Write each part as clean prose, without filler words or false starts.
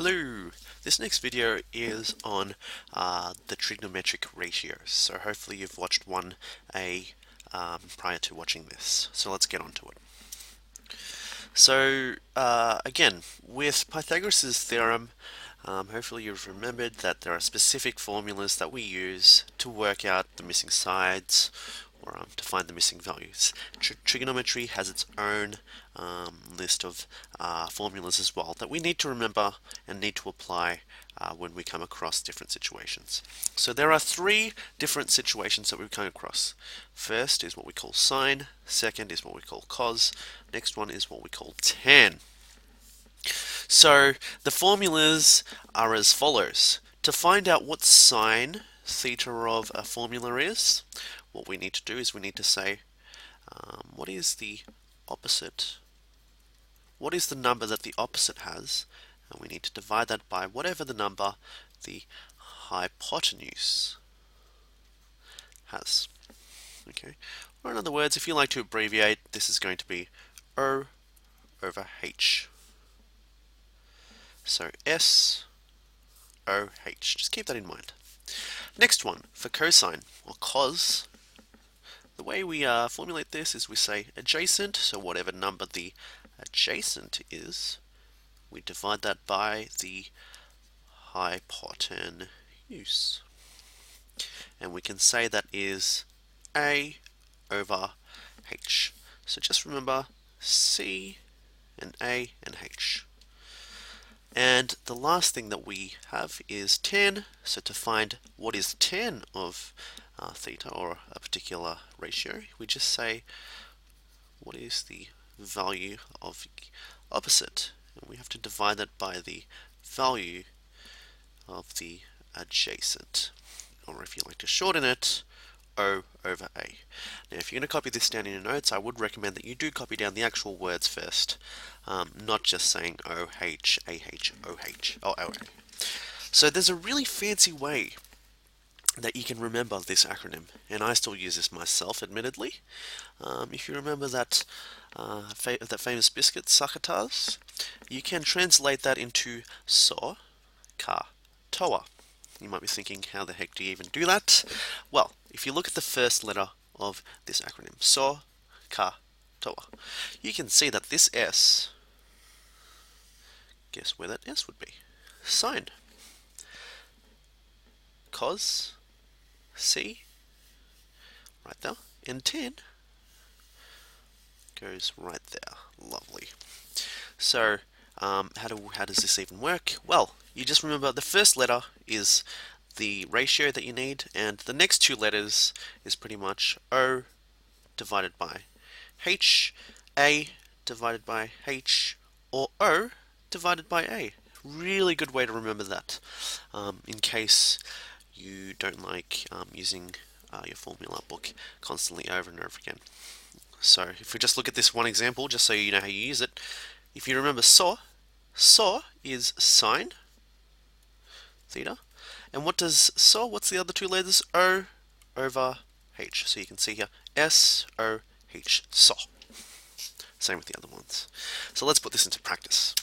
Hello! This next video is on the trigonometric ratios. So hopefully you've watched one prior to watching this. So let's get on to it. So again, with Pythagoras' theorem, hopefully you've remembered that there are specific formulas that we use to work out the missing sides or to find the missing values. Trigonometry has its own list of formulas as well that we need to remember and need to apply when we come across different situations. So there are three different situations that we come across. First is what we call sine, second is what we call cos, next one is what we call tan. So the formulas are as follows. To find out what sine theta of a formula is, what we need to do is we need to say what is the opposite, what is the number that the opposite has, and we need to divide that by whatever the number the hypotenuse has. Okay, or in other words, if you like to abbreviate, this is going to be O over H. So S O H. Just keep that in mind. Next one, for cosine or cos, the way we formulate this is we say adjacent, so whatever number the adjacent is, we divide that by the hypotenuse. And we can say that is A over H. So just remember C and A and H. And the last thing that we have is tan. So to find what is tan of theta or a particular ratio, we just say what is the value of the opposite, and we have to divide that by the value of the adjacent, or if you like to shorten it, O over A. Now if you're going to copy this down in your notes, I would recommend that you do copy down the actual words first, not just saying OH, AH, OH, or OA. So there's a really fancy way that you can remember this acronym, and I still use this myself, admittedly. If you remember that that famous biscuit, Sakatas, you can translate that into so, ka, toa. You might be thinking, how the heck do you even do that? Well, if you look at the first letter of this acronym, so, ka, toa, you can see that this S, guess where that S would be? Sine. Cos, C, right there, and tan goes right there. Lovely. So, how does this even work? Well, you just remember the first letter is the ratio that you need, and the next two letters is pretty much O divided by H, A divided by H, or O divided by A. Really good way to remember that, in case you don't like using your formula book constantly over and over again. So if we just look at this one example, just so you know how you use it, if you remember so is sine theta, and what does what's the other two letters? O over H. So you can see here, S-O-H, so. Same with the other ones. So let's put this into practice.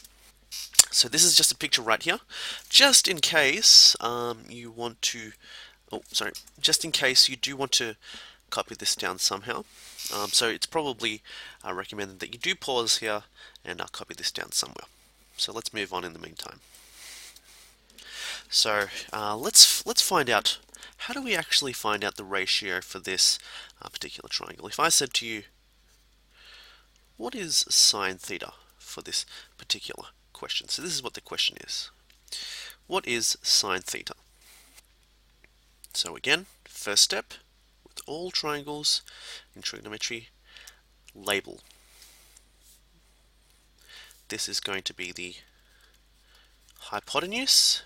So this is just a picture right here, just in case you want to, just in case you do want to copy this down somehow. So it's probably recommended that you do pause here and copy this down somewhere. So let's move on in the meantime. So let's find out, how do we actually find out the ratio for this particular triangle? If I said to you, what is sine theta for this particular question? So this is what the question is. What is sine theta? So again, first step, with all triangles in trigonometry, label. This is going to be the hypotenuse,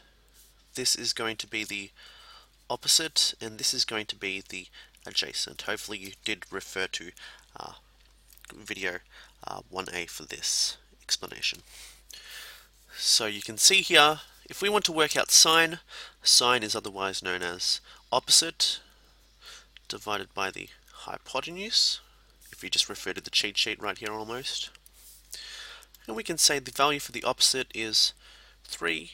this is going to be the opposite, and this is going to be the adjacent. Hopefully you did refer to video 1A for this explanation. So you can see here, if we want to work out sine, sine is otherwise known as opposite divided by the hypotenuse, if you just refer to the cheat sheet right here almost. And we can say the value for the opposite is 3,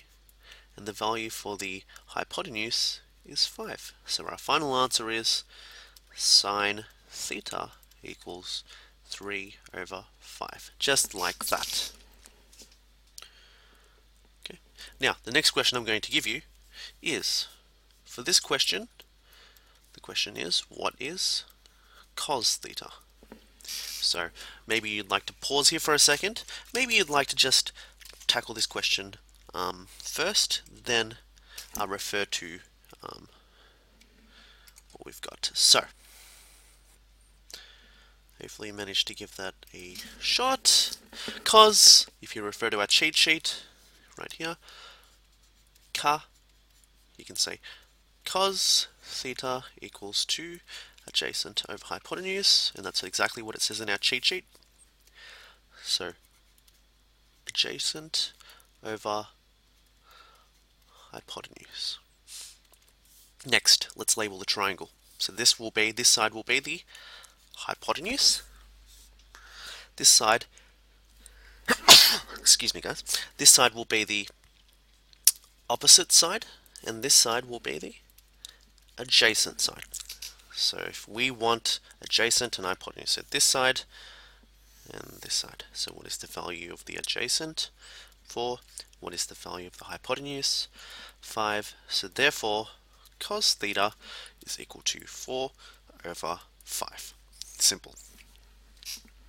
and the value for the hypotenuse is 5. So our final answer is sine theta equals 3 over 5. Just like that. Okay. Now, the next question I'm going to give you is, for this question, the question is, what is cos theta? So maybe you'd like to pause here for a second. Maybe you'd like to just tackle this question first, then I'll refer to what we've got. So hopefully you managed to give that a shot. Cos, if you refer to our cheat sheet right here, you can say cos theta equals 2 adjacent over hypotenuse, and that's exactly what it says in our cheat sheet. So adjacent over hypotenuse. Next, let's label the triangle. So this side will be the hypotenuse. This side, excuse me guys, this side will be the opposite side, and this side will be the adjacent side. So if we want adjacent and hypotenuse, so this side and this side. So what is the value of the adjacent? 4. What is the value of the hypotenuse? 5. So therefore, cos theta is equal to 4 over 5. Simple.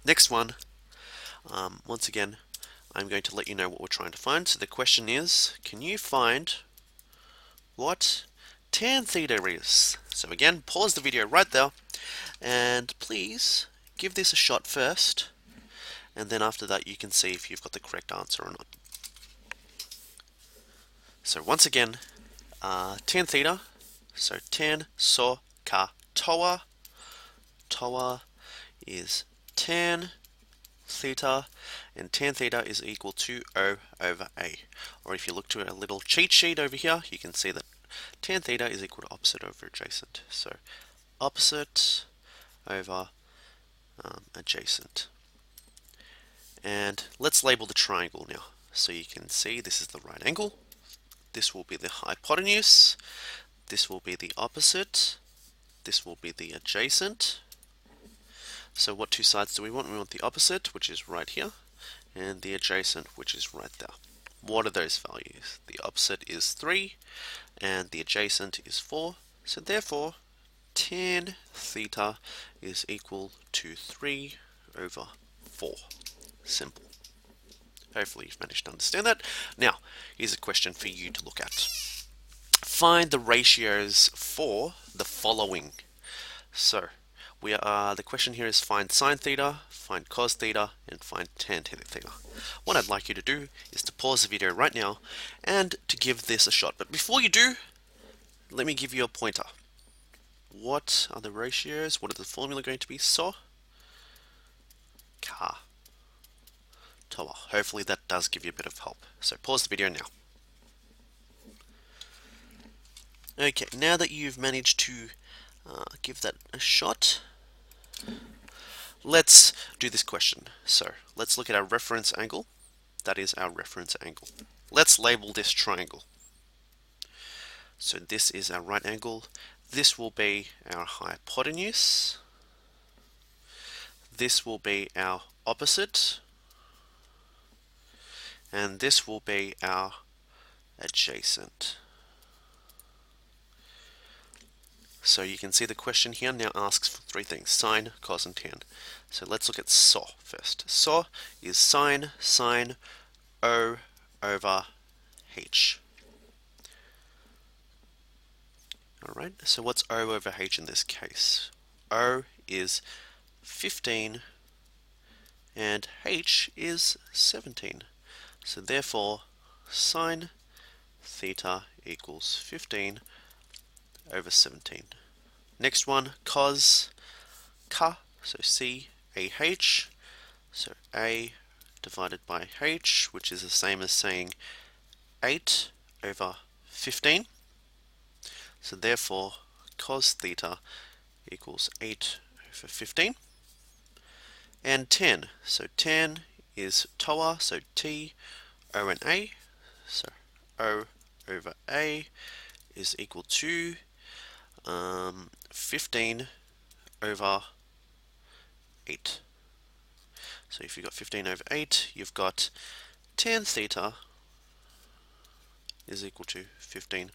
Next one, once again, I'm going to let you know what we're trying to find. So the question is, can you find what tan theta is? So again, pause the video right there, and please give this a shot first, and then after that you can see if you've got the correct answer or not. So once again, tan theta, so tan so ka toa. Toa is tan theta, and tan theta is equal to O over A. Or if you look to a little cheat sheet over here, you can see that tan theta is equal to opposite over adjacent. So opposite over adjacent. And let's label the triangle now. So you can see this is the right angle. This will be the hypotenuse. This will be the opposite. This will be the adjacent. So what two sides do we want? We want the opposite, which is right here, and the adjacent, which is right there. What are those values? The opposite is 3, and the adjacent is 4. So therefore, tan theta is equal to 3 over 4. Simple. Hopefully you've managed to understand that. Now, here's a question for you to look at. Find the ratios for the following. So, the question here is find sine theta, find cos theta, and find tan theta. What I'd like you to do is to pause the video right now and to give this a shot. But before you do, let me give you a pointer. What are the ratios? What is the formula going to be? So, ka, toa. Hopefully that does give you a bit of help. So pause the video now. Okay, now that you've managed to give that a shot, let's do this question. So let's look at our reference angle. That is our reference angle. Let's label this triangle. So this is our right angle. This will be our hypotenuse. This will be our opposite. And this will be our adjacent. So you can see the question here now asks for three things: sine, cos, and tan. So let's look at so first. So is sine O over H. Alright, so what's O over H in this case? O is 15 and H is 17. So therefore, sine theta equals 15 over 17. Next one, cos ka, so C A H, so A divided by H, which is the same as saying 8 over 15. So therefore, cos theta equals 8 over 15. And tan, so tan is toa, so T, O and A, so O over A is equal to 15 over 8. So if you've got 15 over 8, you've got tan theta is equal to 15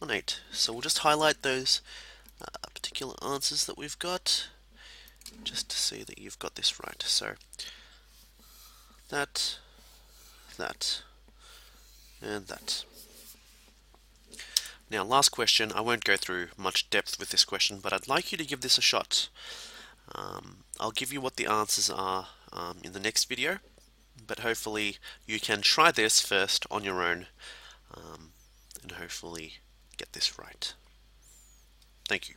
on 8. So we'll just highlight those particular answers that we've got, just to see that you've got this right. So that, and that. Now, last question. I won't go through much depth with this question, but I'd like you to give this a shot. I'll give you what the answers are in the next video, but hopefully you can try this first on your own and hopefully get this right. Thank you.